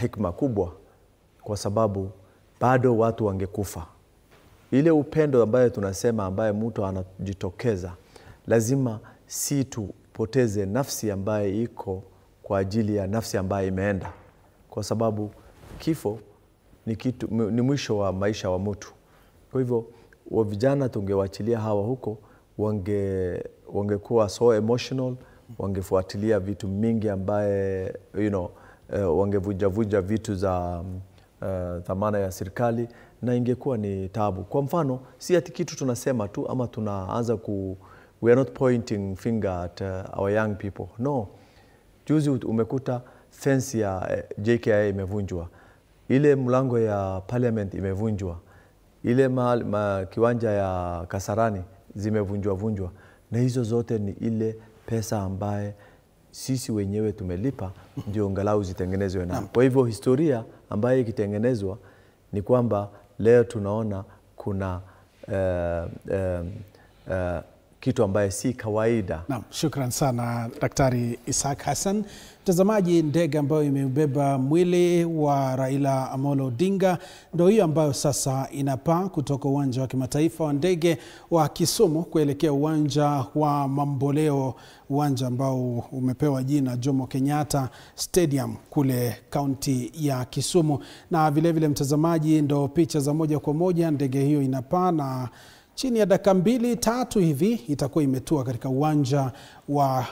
hikma kubwa, kwa sababu bado watu wangekufa. Ile upendo ambaye tunasema, ambaye mtu anajitokeza, lazima si tupoteze nafsi ambaye iko kwa ajili ya nafsi ambaye imeenda, kwa sababu kifo ni mwisho wa maisha wa mtu. Kwa hivyo wa vijana tungewachilia hawa huko, wangekuwa so emotional, wangefuatilia vitu mingi ambaye wangevuja vitu za dhamana ya serikali, na ingekuwa ni tabu. Kwa mfano, si ati kitu tunasema tu ama tunaanza we are not pointing finger at our young people. No. Juzi umekuta fence ya JKIA imevunjwa. Ile mlango ya parliament imevunjwa. Ile kiwanja ya Kasarani zimevunjwa. Na hizo zote ni ile pesa ambaye sisi wenyewe tumelipa ndio angalau zitengenezwe na. Kwa hivyo historia ambaye ikitengenezwa ni kwamba leo tunaona kuna kitu ambaye si kawaida. Naam, shukran sana Daktari Isaac Hassan. Mtazamaji, ndege ambayo imeubeba mwili wa Raila Amolo Odinga ndio hiyo ambayo sasa inapaa kutoka uwanja wa kimataifa wa ndege wa Kisumu kuelekea uwanja wa Mamboleo, uwanja ambao umepewa jina Jomo Kenyatta Stadium kule kaunti ya Kisumu. Na vile vile mtazamaji, ndo picha za moja kwa moja ndege hiyo inapaa, na chini ya dakika 2-3 hivi itakuwa imetua katika uwanja wa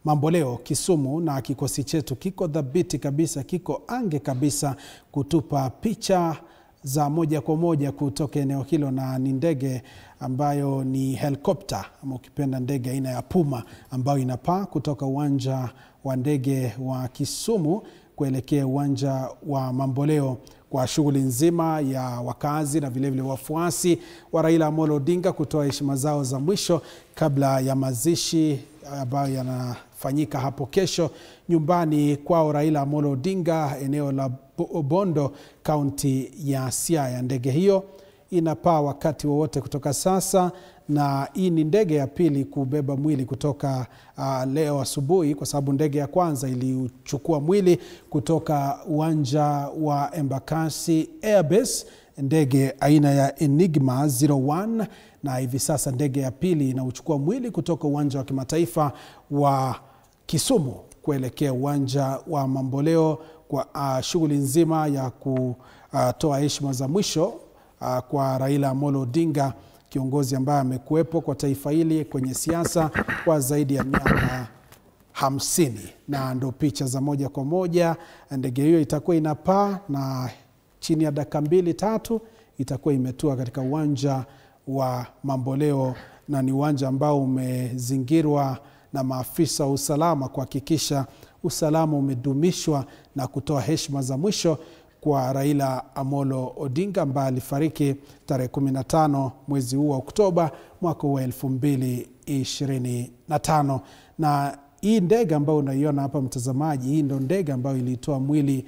Mamboleo Kisumu, na kikosi chetu kiko dhabiti kabisa, kiko ange kabisa kutupa picha za moja kwa moja kutoka eneo hilo. Na ni ndege ambayo ni helikopta ama ukipenda ndege aina ya Puma ambayo inapaa kutoka uwanja wa ndege wa Kisumu kuelekea uwanja wa Mamboleo kwa shughuli nzima ya wakazi na vile vile wafuasi wa Raila Amolo Odinga kutoa heshima zao za mwisho kabla ya mazishi ambayo yanafanyika hapo kesho nyumbani kwao Raila Amolo Odinga, eneo la Bondo, kaunti ya Siaya. Ndege hiyo inapaa wakati wowote kutoka sasa, na hii ni ndege ya pili kubeba mwili kutoka leo asubuhi, kwa sababu ndege ya kwanza ilichukua mwili kutoka uwanja wa Embakasi Airbase, ndege aina ya Enigma 01, na hivi sasa ndege ya pili inauchukua mwili kutoka uwanja wa kimataifa wa Kisumu kuelekea uwanja wa Mamboleo kwa shughuli nzima ya kutoa heshima za mwisho kwa Raila Amolo Odinga, kiongozi ambaye amekuwepo kwa taifa hili kwenye siasa kwa zaidi ya miaka 50. Na ndo picha za moja kwa moja. Ndege hiyo itakuwa inapaa na chini ya dakika 2-3 itakuwa imetua katika uwanja wa Mamboleo, na ni uwanja ambao umezingirwa na maafisa wa usalama kuhakikisha usalama umedumishwa na kutoa heshima za mwisho kwa Raila Amolo Odinga ambaye alifariki tarehe 15 mwezi huu wa Oktoba mwaka wa 2025. Na hii ndege ambayo unaiona hapa mtazamaji, hii ndio ndege ambayo ilitoa mwili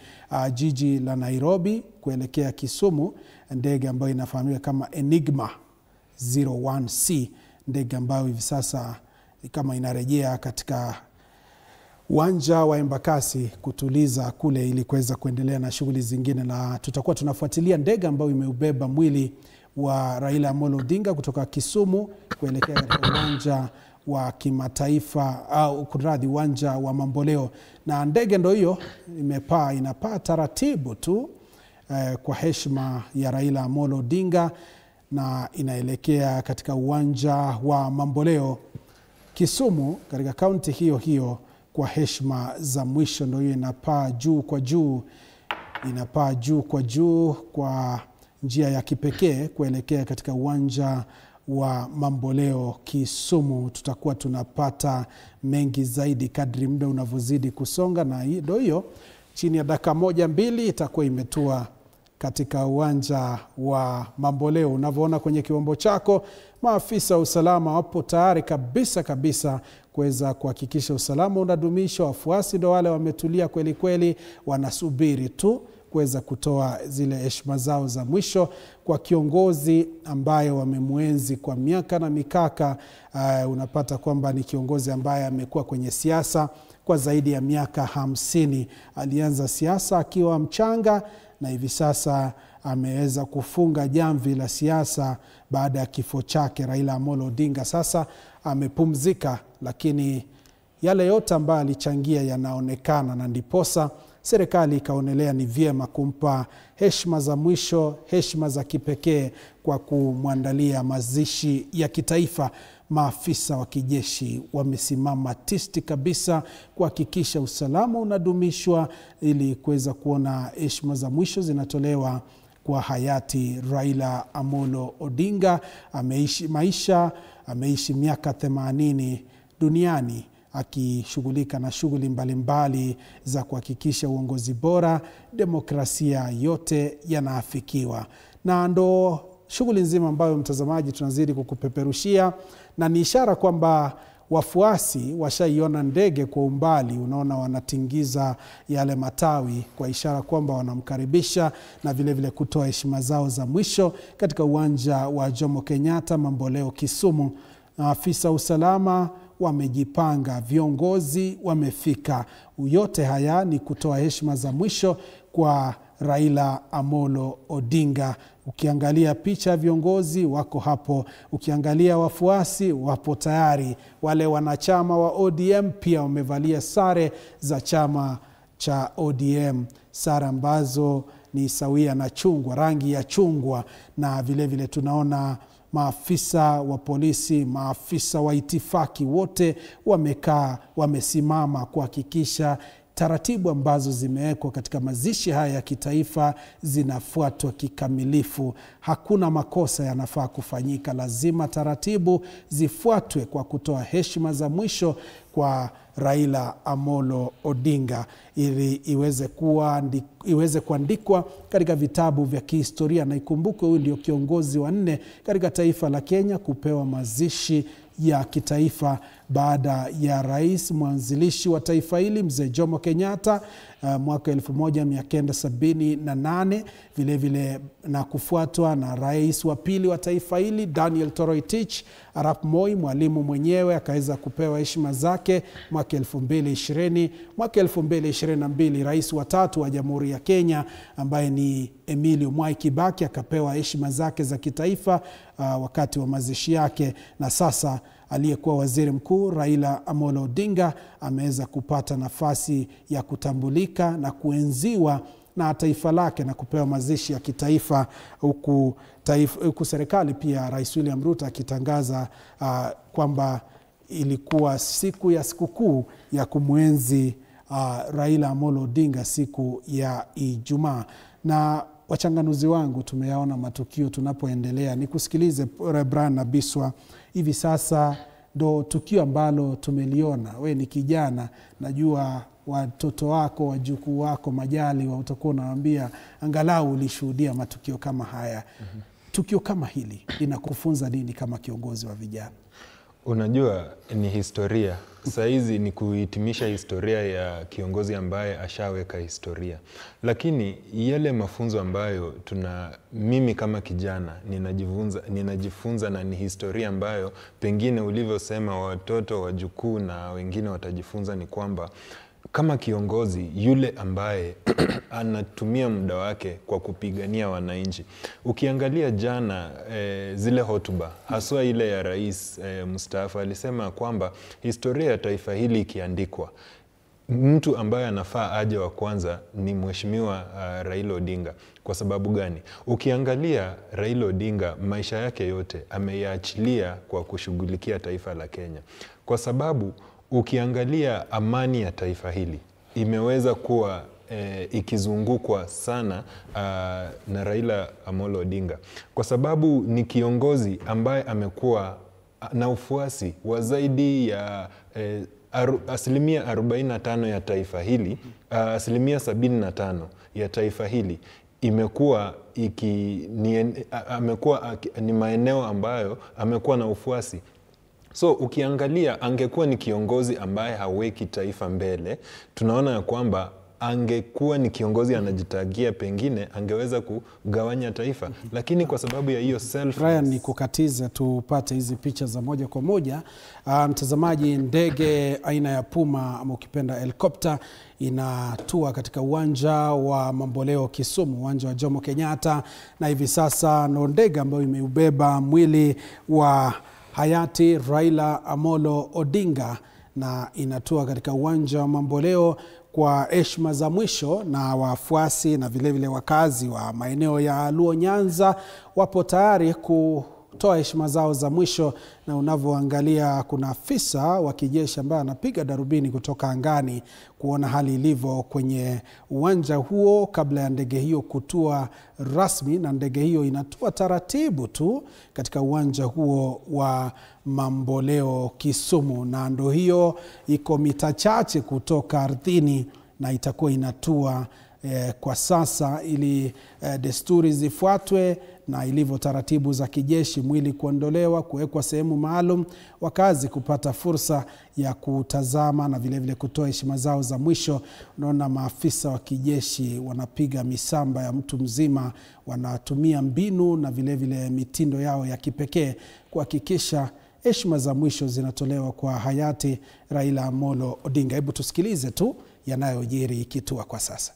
jiji la Nairobi kuelekea Kisumu, ndege ambayo inafahamika kama Enigma 01C, ndege ambayo hivi sasa kama inarejea katika uwanja wa Embakasi kutuliza kule ili kuweza kuendelea na shughuli zingine. Na tutakuwa tunafuatilia ndege ambayo imeubeba mwili wa Raila Amolo Odinga kutoka Kisumu kuelekea katika uwanja wa kimataifa au kunradhi, uwanja wa Mamboleo. Na ndege ndio hiyo inapaa taratibu tu kwa heshima ya Raila Amolo Odinga, na inaelekea katika uwanja wa Mamboleo Kisumu katika kaunti hiyo hiyo kwa heshima za mwisho. Ndio hiyo inapaa juu kwa juu kwa njia ya kipekee kuelekea katika uwanja wa Mamboleo Kisumu. Tutakuwa tunapata mengi zaidi kadri muda unavyozidi kusonga, na ndio hiyo chini ya dakika 1-2 itakuwa imetua katika uwanja wa Mamboleo. Unavyoona kwenye kiwambo chako, maafisa wa usalama wapo tayari kabisa kuweza kuhakikisha usalama unadumishwa. Wafuasi ndio wale wametulia kweli kweli, wanasubiri tu kuweza kutoa zile heshima zao za mwisho kwa kiongozi ambaye wamemuenzi kwa miaka na mikaka. Unapata kwamba ni kiongozi ambaye amekuwa kwenye siasa kwa zaidi ya miaka 50. Alianza siasa akiwa mchanga na hivi sasa ameweza kufunga jamvi la siasa baada ya kifo chake Raila Amolo Odinga. Sasa amepumzika, lakini yale yote ambayo alichangia yanaonekana, na ndiposa serikali ikaonelea ni vyema kumpa heshima za mwisho, heshima za kipekee kwa kumwandalia mazishi ya kitaifa. Maafisa wa kijeshi wamesimama tisti kabisa kuhakikisha usalama unadumishwa ili kuweza kuona heshima za mwisho zinatolewa kwa hayati Raila Amolo Odinga. Ameishi miaka 80 duniani akishughulika na shughuli mbalimbali za kuhakikisha uongozi bora, demokrasia yote yanaafikiwa. Na ndo shughuli nzima ambayo mtazamaji tunazidi kukupeperushia, na ni ishara kwamba wafuasi washaiona ndege kwa umbali. Unaona wanatingiza yale matawi kwa ishara kwamba wanamkaribisha na vile vile kutoa heshima zao za mwisho katika uwanja wa Jomo Kenyatta Mamboleo, Kisumu. Afisa usalama wamejipanga, viongozi wamefika. Yote haya ni kutoa heshima za mwisho kwa Raila Amolo Odinga. Ukiangalia picha, viongozi wako hapo. Ukiangalia wafuasi wapo tayari. Wale wanachama wa ODM pia wamevalia sare za chama cha ODM, sare ambazo ni sawia na chungwa, rangi ya chungwa. Na vile vile tunaona maafisa wa polisi, maafisa wa itifaki, wote wamekaa, wamesimama kuhakikisha taratibu ambazo zimewekwa katika mazishi haya ya kitaifa zinafuatwa kikamilifu. Hakuna makosa yanafaa kufanyika, lazima taratibu zifuatwe kwa kutoa heshima za mwisho kwa Raila Amolo Odinga ili iweze kuandikwa katika vitabu vya kihistoria. Na ikumbukwe huyu ndio kiongozi wa 4 katika taifa la Kenya kupewa mazishi ya kitaifa baada ya rais mwanzilishi wa taifa hili Mzee Jomo Kenyatta mwaka 1978, vile vile na kufuatwa na rais wa pili wa taifa hili Daniel Toroitich Arap Moi. Mwalimu mwenyewe akaweza kupewa heshima zake mwaka 2020. Mwaka 2022 rais wa 3 wa Jamhuri ya Kenya ambaye ni Emilio Mwai Kibaki akapewa heshima zake za kitaifa wakati wa mazishi yake. Na sasa aliyekuwa waziri mkuu Raila Amolo Odinga ameweza kupata nafasi ya kutambulika na kuenziwa na taifa lake na kupewa mazishi ya kitaifa, huku serikali pia Rais William Ruto akitangaza kwamba ilikuwa siku ya sikukuu ya kumwenzi Raila Amolo Odinga siku ya Ijumaa. Na wachanganuzi wangu tumeyaona matukio tunapoendelea. Nikusikilize Brian na Biswa, hivi sasa ndo tukio ambalo tumeliona. We ni kijana, najua watoto wako, wajukuu wako majali utakuwa unawaambia angalau ulishuhudia matukio kama haya. Tukio kama hili linakufunza nini kama kiongozi wa vijana? Unajua ni historia. Saizi ni kuhitimisha historia ya kiongozi ambaye ashaweka historia. Lakini yale mafunzo ambayo mimi kama kijana ninajifunza na ni historia ambayo pengine ulivyosema watoto, wajukuu na wengine watajifunza, ni kwamba kama kiongozi yule ambaye anatumia muda wake kwa kupigania wananchi. Ukiangalia jana zile hotuba, haswa ile ya rais mstaafu, alisema kwamba historia ya taifa hili ikiandikwa, mtu ambaye anafaa aje wa kwanza ni Mheshimiwa Raila Odinga. Kwa sababu gani? Ukiangalia Raila Odinga maisha yake yote ameyaachilia kwa kushughulikia taifa la Kenya. Kwa sababu ukiangalia amani ya taifa hili imeweza kuwa ikizungukwa sana na Raila Amolo Odinga, kwa sababu ni kiongozi ambaye amekuwa na ufuasi wa zaidi ya asilimia 45 ya taifa hili, asilimia 75 ya taifa hili imekuwa ni maeneo ambayo amekuwa na ufuasi. So ukiangalia angekuwa ni kiongozi ambaye haweki taifa mbele, tunaona ya kwamba angekuwa ni kiongozi anajitagia, pengine angeweza kugawanya taifa, lakini kwa sababu ya hiyo Brian, ni kukatiza tupate hizi picha za moja kwa moja. Mtazamaji, ndege aina ya Puma ama ukipenda helikopta inatua katika uwanja wa Mamboleo Kisumu, uwanja wa Jomo Kenyatta, na hivi sasa ndo ndege ambayo imeubeba mwili wa hayati Raila Amolo Odinga na inatua katika uwanja wa Mamboleo kwa heshima za mwisho, na wafuasi na vile vile wakazi wa maeneo ya Luo Nyanza wapo tayari kutoa heshima zao za mwisho. Na unavyoangalia kuna afisa wa kijeshi ambaye anapiga darubini kutoka angani kuona hali ilivyo kwenye uwanja huo kabla ya ndege hiyo kutua rasmi, na ndege hiyo inatua taratibu tu katika uwanja huo wa Mamboleo Kisumu, na ndo hiyo iko mita chache kutoka ardhini na itakuwa inatua kwa sasa, ili desturi zifuatwe na ilivyo taratibu za kijeshi, mwili kuondolewa, kuwekwa sehemu maalum, wakazi kupata fursa ya kutazama na vile vile kutoa heshima zao za mwisho. Unaona maafisa wa kijeshi wanapiga misamba ya mtu mzima, wanatumia mbinu na vile vile mitindo yao ya kipekee kuhakikisha heshima za mwisho zinatolewa kwa hayati Raila Amolo Odinga. Hebu tusikilize tu yanayojiri ikitua kwa sasa.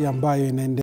Ambayo inaendelea